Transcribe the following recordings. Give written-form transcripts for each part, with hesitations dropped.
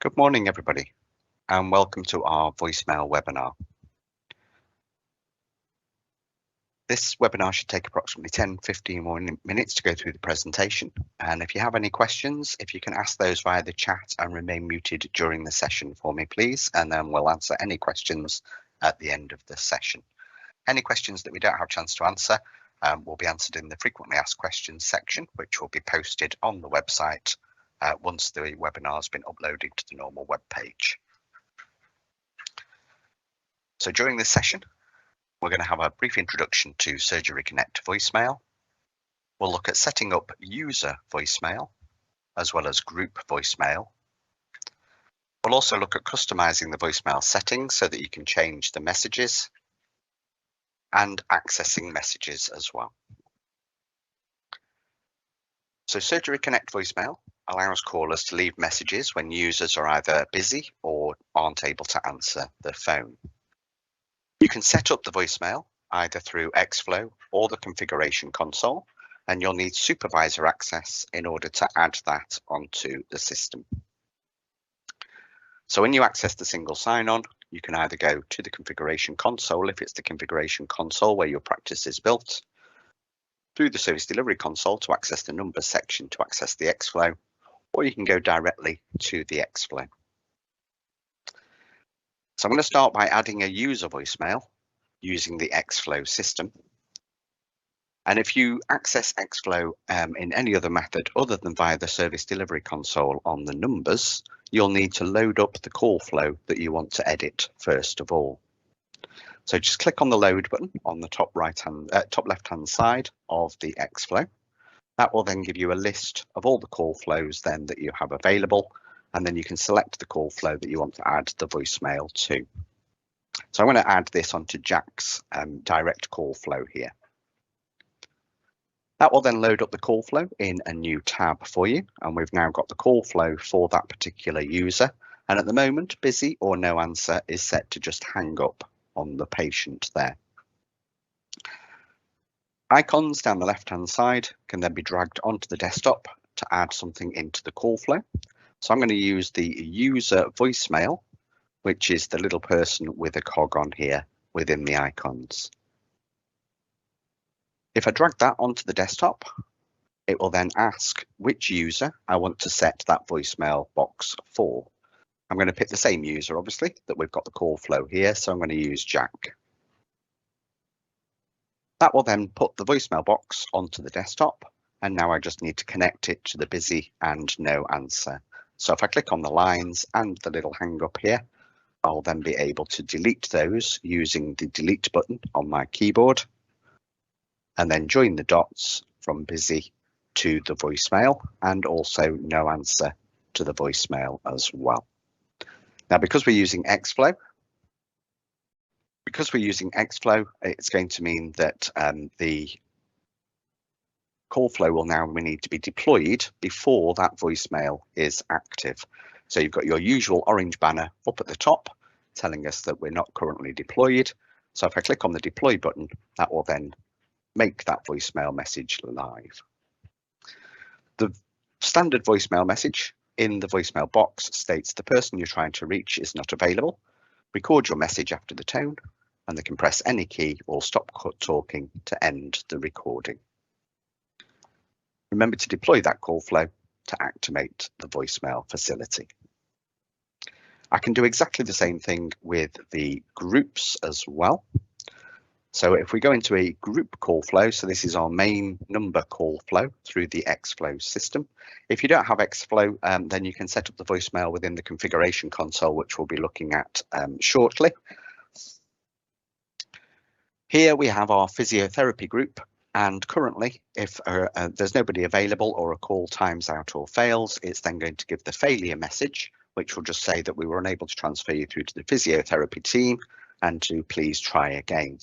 Good morning, everybody, and welcome to our voicemail webinar. This webinar should take approximately 10-15 more minutes to go through the presentation. And if you have any questions, if you can ask those via the chat and remain muted during the session for me, please, and then we'll answer any questions at the end of the session. Any questions that we don't have a chance to answer will be answered in the frequently asked questions section, which will be posted on the website once the webinar has been uploaded to the normal web page. So during this session, we're going to have a brief introduction to Surgery Connect voicemail. We'll look at setting up user voicemail as well as group voicemail. We'll also look at customizing the voicemail settings so that you can change the messages and accessing messages as well. So Surgery Connect voicemail allows callers to leave messages when users are either busy or aren't able to answer the phone. You can set up the voicemail either through Xflow or the configuration console, and you'll need supervisor access in order to add that onto the system. So when you access the single sign-on, you can either go to the configuration console if it's the configuration console where your practice is built, through the service delivery console to access the numbers section to access the Xflow, or you can go directly to the Xflow. So I'm going to start by adding a user voicemail using the Xflow system. And if you access Xflow in any other method other than via the service delivery console on the numbers, you'll need to load up the call flow that you want to edit first of all. So just click on the load button on the top left-hand side of the Xflow. That will then give you a list of all the call flows then that you have available, and then you can select the call flow that you want to add the voicemail to. So I'm going to add this onto Jack's direct call flow here. That will then load up the call flow in a new tab for you, and we've now got the call flow for that particular user. And at the moment, busy or no answer is set to just hang up on the patient there. Icons down the left-hand side can then be dragged onto the desktop to add something into the call flow. So I'm going to use the user voicemail, which is the little person with a cog on here within the icons. If I drag that onto the desktop, it will then ask which user I want to set that voicemail box for. I'm going to pick the same user, obviously, that we've got the call flow here, so I'm going to use Jack. That will then put the voicemail box onto the desktop, and now I just need to connect it to the busy and no answer. So if I click on the lines and the little hang up here, I'll then be able to delete those using the delete button on my keyboard, and then join the dots from busy to the voicemail and also no answer to the voicemail as well. Now, because we're using Xflow, it's going to mean that the call flow will now need to be deployed before that voicemail is active. So you've got your usual orange banner up at the top telling us that we're not currently deployed. So if I click on the deploy button, that will then make that voicemail message live. The standard voicemail message in the voicemail box states the person you're trying to reach is not available. Record your message after the tone, and they can press any key or stop talking to end the recording. Remember to deploy that call flow to activate the voicemail facility. I can do exactly the same thing with the groups as well. So if we go into a group call flow, so this is our main number call flow through the Xflow system. If you don't have Xflow, then you can set up the voicemail within the configuration console, which we'll be looking at shortly. Here we have our physiotherapy group, and currently if there's nobody available or a call times out or fails, it's then going to give the failure message, which will just say that we were unable to transfer you through to the physiotherapy team and to please try again.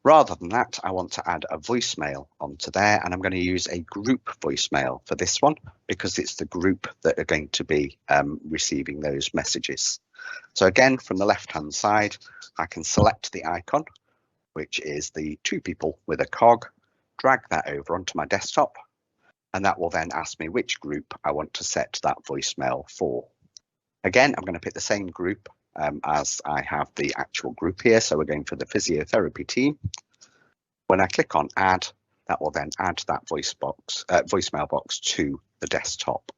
Rather than that, I want to add a voicemail onto there, and I'm going to use a group voicemail for this one because it's the group that are going to be receiving those messages. So again, from the left-hand side, I can select the icon, which is the two people with a cog, drag that over onto my desktop, and that will then ask me which group I want to set that voicemail for. Again, I'm going to pick the same group as I have the actual group here. So we're going for the physiotherapy team. When I click on add, that will then add that voicemail box to the desktop.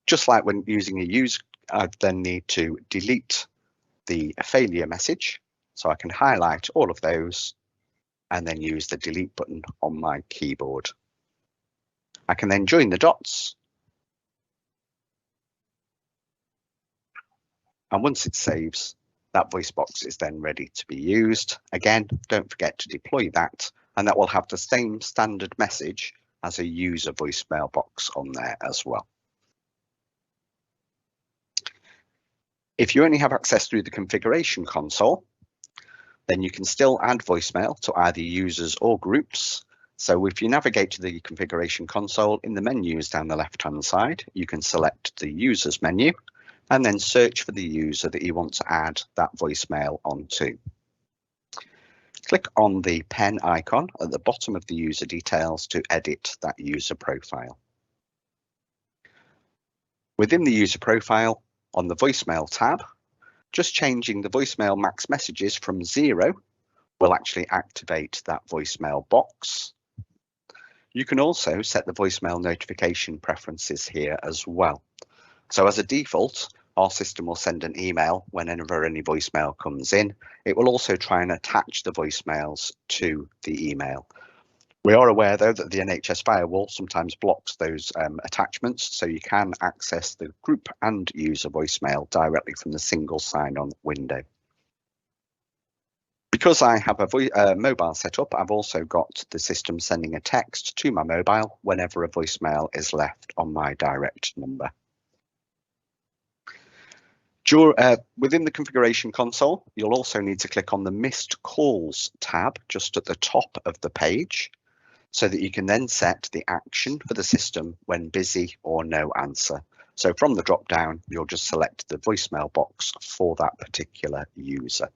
Just like when using a user, I then need to delete the failure message. So I can highlight all of those and then use the delete button on my keyboard. I can then join the dots. And once it saves, that voice box is then ready to be used. Again, don't forget to deploy that, and that will have the same standard message as a user voicemail box on there as well. If you only have access through the configuration console, then you can still add voicemail to either users or groups. So if you navigate to the configuration console, in the menus down the left-hand side, you can select the users menu and then search for the user that you want to add that voicemail onto. Click on the pen icon at the bottom of the user details to edit that user profile. Within the user profile, on the voicemail tab, just changing the voicemail max messages from 0 will actually activate that voicemail box. You can also set the voicemail notification preferences here as well. So as a default, our system will send an email whenever any voicemail comes in. It will also try and attach the voicemails to the email. We are aware, though, that the NHS firewall sometimes blocks those attachments, so you can access the group and user voicemail directly from the single sign-on window. Because I have a mobile set up, I've also got the system sending a text to my mobile whenever a voicemail is left on my direct number. Within the configuration console, you'll also need to click on the missed calls tab just at the top of the page so that you can then set the action for the system when busy or no answer. So from the drop down, you'll just select the voicemail box for that particular user.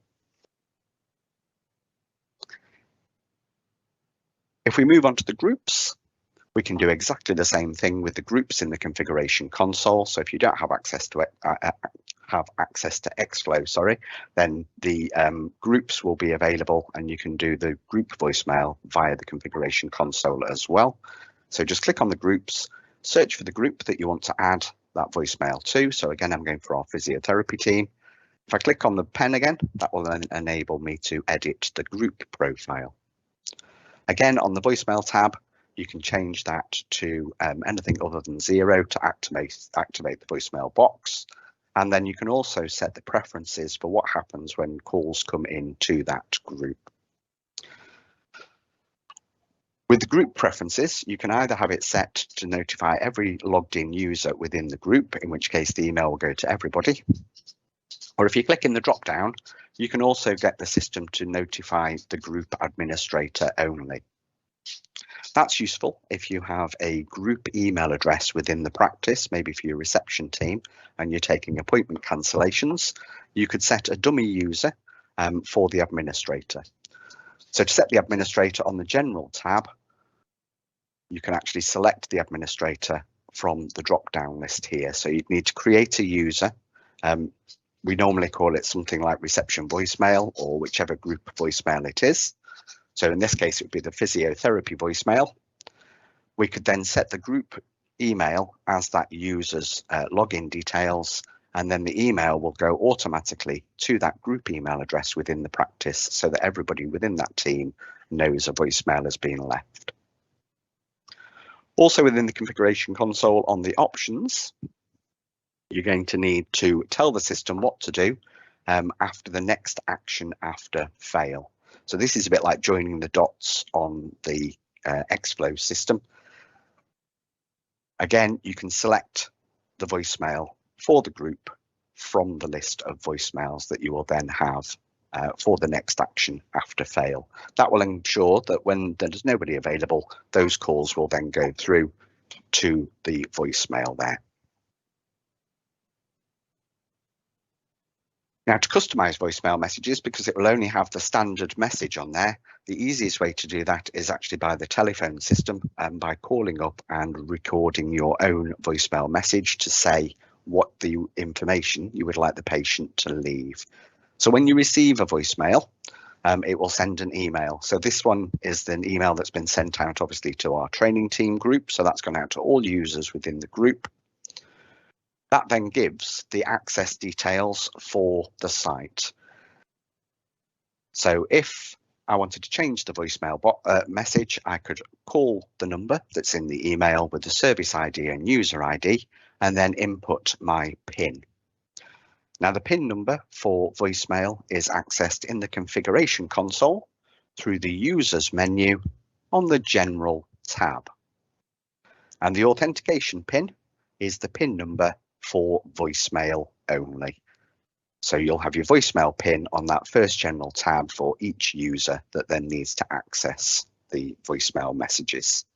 If we move on to the groups, we can do exactly the same thing with the groups in the configuration console. So if you don't have access to Xflow, then the groups will be available and you can do the group voicemail via the configuration console as well. So just click on the groups, search for the group that you want to add that voicemail to. So again, I'm going for our physiotherapy team. If I click on the pen again, that will then enable me to edit the group profile. Again, on the voicemail tab, you can change that to anything other than 0 to activate the voicemail box. And then you can also set the preferences for what happens when calls come into that group. With the group preferences, you can either have it set to notify every logged in user within the group, in which case the email will go to everybody. Or if you click in the drop down, you can also get the system to notify the group administrator only. That's useful if you have a group email address within the practice, maybe for your reception team, and you're taking appointment cancellations. You could set a dummy user for the administrator. So to set the administrator on the general tab, you can actually select the administrator from the drop-down list here. So you'd need to create a user. We normally call it something like reception voicemail or whichever group voicemail it is. So in this case, it would be the physiotherapy voicemail. We could then set the group email as that user's login details, and then the email will go automatically to that group email address within the practice so that everybody within that team knows a voicemail has been left. Also within the configuration console on the options, you're going to need to tell the system what to do after the next action after fail. So this is a bit like joining the dots on the Xflow system. Again, you can select the voicemail for the group from the list of voicemails that you will then have for the next action after fail. That will ensure that when there's nobody available, those calls will then go through to the voicemail there. Now, to customize voicemail messages, because it will only have the standard message on there, the easiest way to do that is actually by the telephone system and by calling up and recording your own voicemail message to say what the information you would like the patient to leave. So when you receive a voicemail, it will send an email. So this one is an email that's been sent out obviously to our training team group. So that's gone out to all users within the group. That then gives the access details for the site. So if I wanted to change the voicemail message, I could call the number that's in the email with the service ID and user ID, and then input my PIN. Now the PIN number for voicemail is accessed in the configuration console through the users menu on the general tab. And the authentication PIN is the PIN number for voicemail only. So you'll have your voicemail PIN on that first general tab for each user that then needs to access the voicemail messages.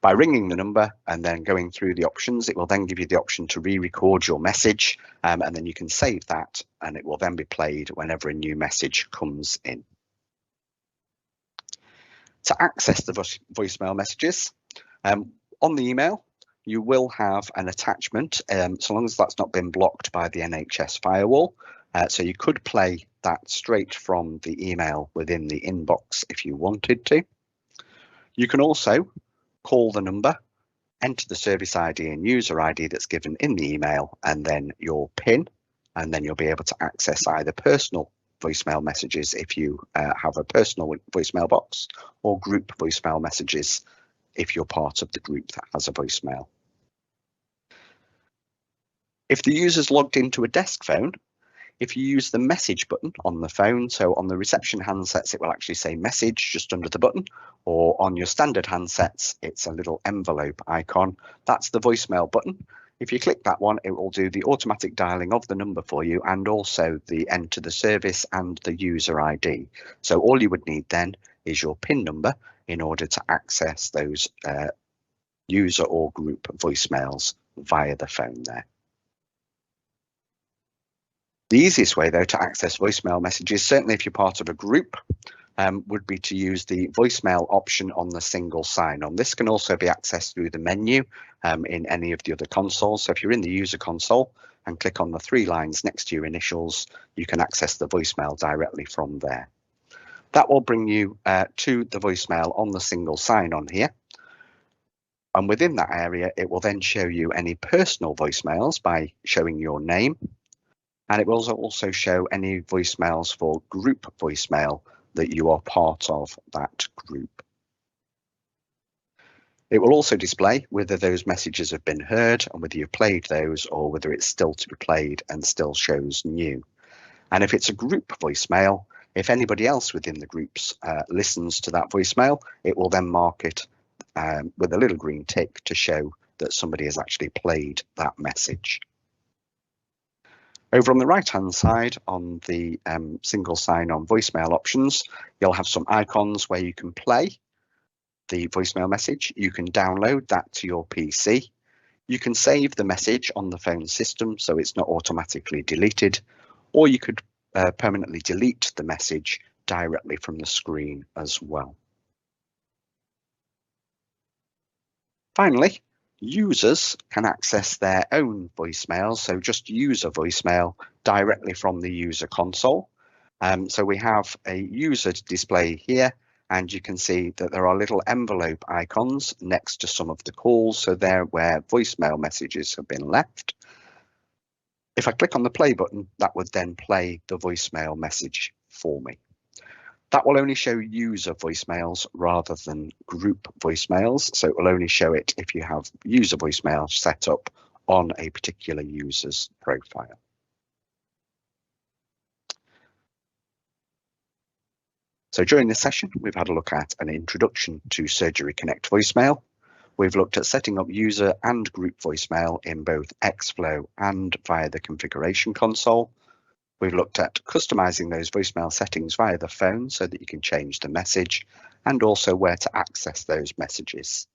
By ringing the number and then going through the options, it will then give you the option to re-record your message, and then you can save that and it will then be played whenever a new message comes in. To access the voicemail messages, on the email, you will have an attachment, so long as that's not been blocked by the NHS firewall. So you could play that straight from the email within the inbox if you wanted to. You can also call the number, enter the service ID and user ID that's given in the email, and then your PIN, and then you'll be able to access either personal voicemail messages if you have a personal voicemail box, or group voicemail messages if you're part of the group that has a voicemail. If the user's logged into a desk phone, if you use the message button on the phone, so on the reception handsets, it will actually say message just under the button, or on your standard handsets, it's a little envelope icon. That's the voicemail button. If you click that one, it will do the automatic dialing of the number for you and also the enter the service and the user ID. So all you would need then is your PIN number in order to access those user or group voicemails via the phone there. The easiest way, though, to access voicemail messages, certainly if you're part of a group, would be to use the voicemail option on the single sign-on. This can also be accessed through the menu in any of the other consoles. So if you're in the user console and click on the 3 lines next to your initials, you can access the voicemail directly from there. That will bring you to the voicemail on the single sign-on here. And within that area, it will then show you any personal voicemails by showing your name. And it will also show any voicemails for group voicemail that you are part of that group. It will also display whether those messages have been heard and whether you've played those, or whether it's still to be played and still shows new. And if it's a group voicemail, if anybody else within the groups listens to that voicemail, it will then mark it with a little green tick to show that somebody has actually played that message. Over on the right-hand side, on the single sign-on voicemail options, you'll have some icons where you can play the voicemail message. You can download that to your PC. You can save the message on the phone system so it's not automatically deleted, or you could permanently delete the message directly from the screen as well. Finally, users can access their own voicemails, so just user voicemail directly from the user console. So we have a user display here, and you can see that there are little envelope icons next to some of the calls, so they're where voicemail messages have been left. If I click on the play button, that would then play the voicemail message for me. That will only show user voicemails rather than group voicemails. So it will only show it if you have user voicemail set up on a particular user's profile. So during this session, we've had a look at an introduction to Surgery Connect voicemail. We've looked at setting up user and group voicemail in both Xflow and via the configuration console. We've looked at customizing those voicemail settings via the phone so that you can change the message, and also where to access those messages.